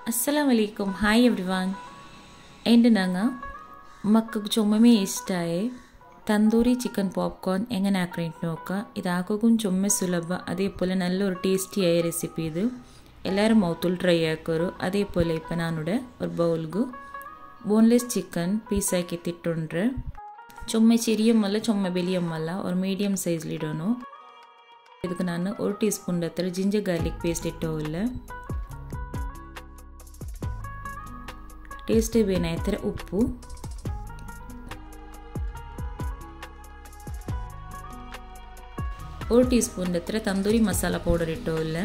Assalamualaikum. Hi everyone. എൻ്റെ ഞങ്ങ മക്കൾക്ക് ചുമ്മമേ ഇഷ്ടമായി തന്തൂരി ചിക്കൻ പോപ്കോൺ എങ്ങനെ ആക്കിയിട്ട് നോക്കാം. ഇതാക്കും ചുമ്മ സുലഭ അതേപോലെ നല്ലൊരു ടേസ്റ്റിയായ റെസിപ്പി ഇത്. എല്ലാവരും മൗത്തിൽ ട്രൈ ആക്കോರು. അതേപോലെ ഇപ്പം ഞാനിവിടെ ഒരു ബൗൽഗു ബോൺലെസ് ചിക്കൻ പീസാക്കി ഇട്ടിട്ടുണ്ട്. ചുമ്മ ചെറിയമ്മല്ല ചുമ്മ വലിയമ്മല്ല ഒരു മീഡിയം സൈസിലിടണു. ಇದಕ್ಕೆ ನಾನು 1 ಟೀಸ್ಪೂನ್ ಹತ್ರ ಜಿಂಜರ್ ಗಾರ್ಲಿಕ್ ಪೇಸ್ಟ್ ಇಟ್ಟೋಲ್ಲ. ಟೇಸ್ಟ್ ಬೇನಾಯ್ತರ ಉಪ್ಪು, ഒരു ടീസ്പൂൺ ಹತ್ರ ತಂದೂರಿ ಮಸಾಲ ಪೌಡರ್ ಇಟ್ಟೋಲ್ಲ.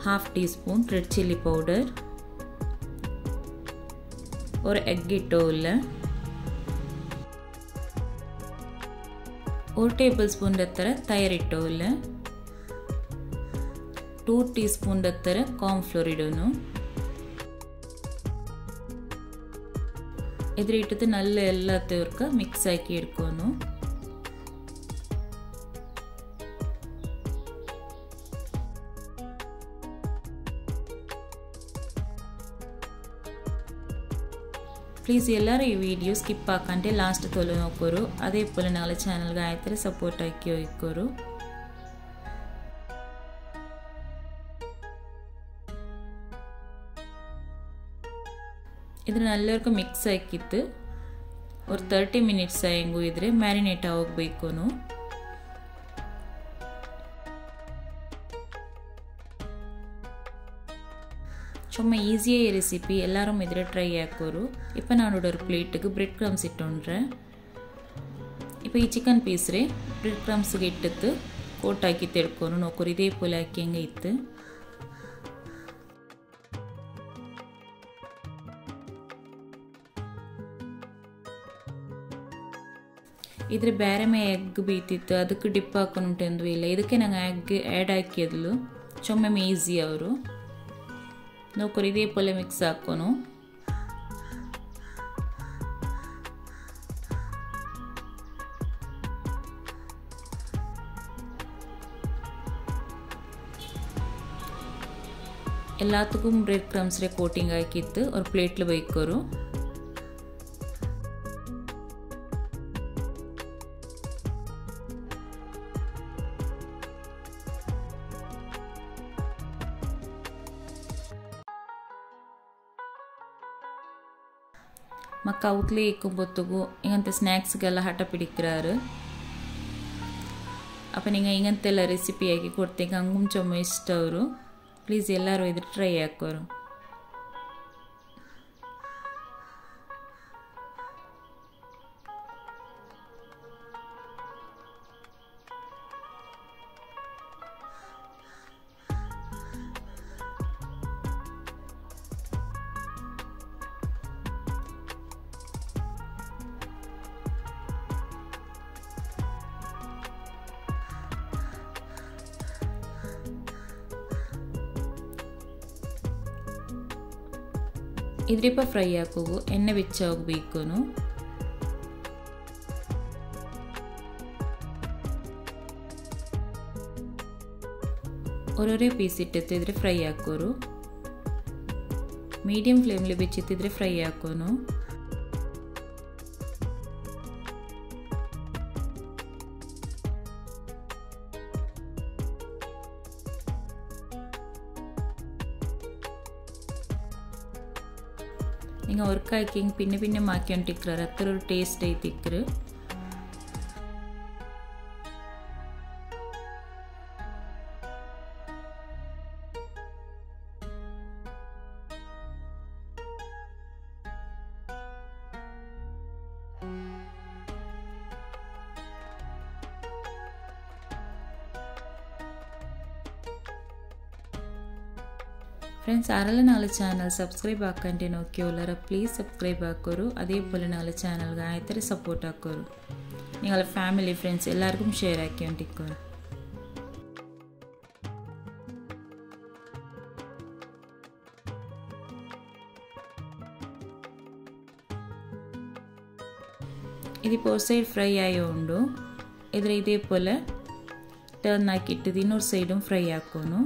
1/2 ಟೀಸ್ಪೂನ್ ರೆಡ್ ಚಿಲ್ಲಿ ಪೌಡರ್, ഒരു എഗ് ഇട്ടോല്ല. 1 ಟೇಬಲ್ ಸ್ಪೂನ್ ಹತ್ರ ತೈರು ಇಟ್ಟೋಲ್ಲ. 2 ಟೀಸ್ಪೂನ್ ಹತ್ರ ಕಾರ್ನ್ ಫ್ಲೋರ್ ಇಡೋನು. ഇതിലിട്ടിട്ട് നല്ല എല്ലാത്തേർക്ക് മിക്സ് ആക്കി എടുക്കുന്നു. ಪ್ಲೀಸ್ ಎಲ್ಲರೂ ಈ ವಿಡಿಯೋ ಸ್ಕಿಪ್ ಹಾಕಂಡೆ ಲಾಸ್ಟ್ ತೊಲೆ ನೋಕೋರು. അതേപോലെ ഞങ്ങളുടെ ചാനൽ ആയത്ര സപ്പോർട്ട് ആക്കി ಹೋಯ್ಕೋರು. ಇದು ನಲ್ಲವರ್ಗು ಮಿಕ್ಸ್ ಆಕಿತ್ತು ഒരു 30 ಮಿನಿಟ್ಸ್ ಆಯಂಗು ಇದ್ರೆ ಮ್ಯಾರಿನೇಟ್ ಆಗಬೇಕು. ചുമ്മാ ഈസിയായ റെസിപ്പി എല്ലാവരും ഇതിൽ ട്രൈ ആക്കോರು. ഇപ്പം ഞാനിവിടെ ഒരു പ്ലേറ്റിಗೆ ಬ್ರೆಡ್ ಕ್ರಮ್ಸ್ ഇട്ടുകൊണ്ടേ. ഇപ്പോൾ ഈ ചിക്കൻ പീസിൽ ಬ್ರೆಡ್ ಕ್ರಮ್ಸ್ಗೆ ഇട്ടിട്ട് ಕೋಟಾಕಿ ತೆಡ್ಕೊಂಡು ನೋಕೋರು. ഇതേപോലെ ആക്കി ಹಂಗೆ ಇತ್ತು. ಇದ್ರ ಬೇರೆ ಮೇ ಎಗ್ ಬೀತಿತ್ತು ಅದಕ್ಕೆ ಡಿಪ್ ಹಾಕೊಂಡು ಇಲ್ಲ. ಇದಕ್ಕೆ ನಂಗೆ ಎಗ್ ಆ್ಯಡ್ ಹಾಕಿದ್ಲು ಚೊಮ್ಮೆ ಈಸಿ ಅವರು ನೋಕೋರು. ಇದೇಪೋಲೆ ಮಿಕ್ಸ್ ಹಾಕೋನು. எல்லாத்துக்கும் ಬ್ರೆಡ್ ಕ್ರಮ್ಸ್ರೆ ಕೋಟಿಂಗ್ ಹಾಕಿತ್ತು ஒரு ಪ್ಲೇಟ್ಲು ಬೈಕೋರು. ಮಕ್ಕ ಔತ್ಲೆ ಇಕ್ಕೊಂಬೊತ್ತಿಗೂ ಹಿಂಗಂತೆ ಸ್ನ್ಯಾಕ್ಸ್ಗೆಲ್ಲ ಹಠ ಪಿಡಿಕ್ರಾರು. ಅಪ್ಪ ನಿಂಗೆ ಹಿಂಗಂತೆಲ್ಲ ರೆಸಿಪಿ ಆಗಿ ಕೊಡ್ತೇನೆ. ಹಂಗೂ ಚೊಮ್ಮ ಇಷ್ಟ ಅವರು. ಪ್ಲೀಸ್ ಎಲ್ಲರೂ ಇದು ಟ್ರೈ ಹಾಕೋರು. ಇದ್ರಿಪ್ಪ ಫ್ರೈ ಹಾಕೋಗು ಎಣ್ಣೆ ಬೆಚ್ಚ ಹೋಗ್ಬೇಕು. ഓരോരോ പീസ് ഇട്ടെത്തിದ್ರೆ ಫ್ರೈ ಹಾಕೋರು. ಮೀಡಿಯಂ ಫ್ಲೇಮ್ಲಿ ಬೆಚ್ಚಿತ್ತಿದ್ರೆ ಫ್ರೈ ಹಾಕೋನು. നിങ്ങൾ ഒർക്കാക്കി പിന്നെ പിന്നെ മാക്കിക്കൊണ്ടിരിക്കാറ്. അത്ര ഒരു ടേസ്റ്റ് ആയിത്തിക്കറ്. ಫ್ರೆಂಡ್ಸ್ ಆರಲ್ಲ ನಾಳೆ ಚಾನಲ್ ಸಬ್ಸ್ಕ್ರೈಬ್ ಹಾಕಂಡೆ നോക്കിയോല്ലರ ಪ್ಲೀಸ್ ಸಬ್ಸ್ಕ್ರೈಬ್ ಹಾಕೋರು. അതേപോലെ നാളെ ചാനൽಗೆ ಆಯ್ತರೆ ಸಪೋರ್ಟ್ ಹಾಕೋರು. നിങ്ങളെ ഫാമിലി ഫ്രണ്ട്സ് എല്ലാവർക്കും ഷെയർ ആക്കിക്കൊണ്ടിരിക്കോರು. ഇതിപ്പോൾ ഒരു സൈഡ് ഫ്രൈ ആയതുകൊണ്ട് ഇതിൽ ഇതേപോലെ ടേൺ ആക്കിയിട്ട് ಇನ್ನೊಂದು ಸೈಡು ಫ್ರೈ ಹಾಕೋನು.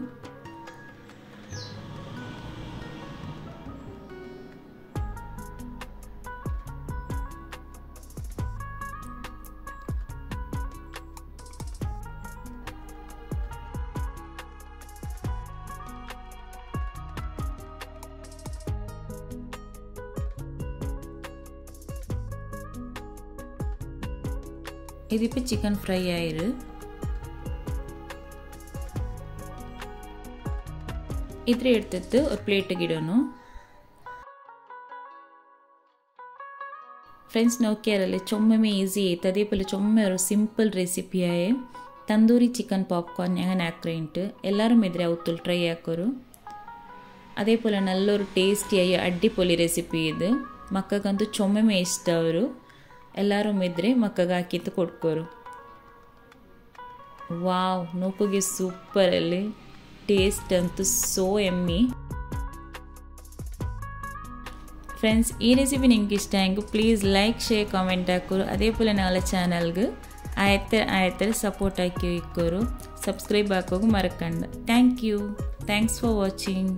ഇതിപ്പോൾ ചിക്കൻ ഫ്രൈ ആയിരു ഇത്ര എടുത്തിട്ട് ഒരു പ്ലേറ്റിಗೆ ഇടണം ಫ್ರೆಂಡ್ಸ್ ನೋಕಿಯಾರಲ್ಲ ചൊമ്മമേ ഈസി ആയിട്ട് അതേപോലെ ചൊമ്മ ഒരു സിമ്പിൾ റെസിപ്പിയായ തന്തൂരി ചിക്കൻ പോപ്കോൺ എങ്ങനെ ആക്കിയിട്ട് എല്ലാവരും ഇതിരെ ഔത്തുൽ ട്രൈ ആക്കോರು അതേപോലെ നല്ലൊരു ടേസ്റ്റിയായ അടിപൊളി റെസിപ്പി ഇത് മക്കൾക്കಂತೂ ചൊമ്മമേ ಇಷ್ಟ ಅವರು ಎಲ್ಲರೂ ಇದ್ರೆ ಮಕ್ಕಳಿಗೆ ಹಾಕಿತ್ತು ಕೊಡ್ಕೋರು ವಾವ್ ನೋಕೋಗೆ ಸೂಪರ್ ಅಲ್ಲಿ ಟೇಸ್ಟ್ ಅಂತೂ ಸೋ ಎಮ್ಮಿ ಫ್ರೆಂಡ್ಸ್ ಈ ರೆಸಿಪಿ ನಿಮಗೆ ಇಷ್ಟ ಆಯ್ತು ಪ್ಲೀಸ್ ಲೈಕ್ ಶೇರ್ ಕಾಮೆಂಟ್ ಹಾಕೋರು അതേപോലെ ഞങ്ങളുടെ ചാനൽಗೆ ಆಯ್ತರ ಸಪೋರ್ಟ್ ಹಾಕಿ ಇಕ್ಕೋರು ಸಬ್ಸ್ಕ್ರೈಬ್ ಹಾಕೋದು ಮರಕಂಡ thank you thanks for watching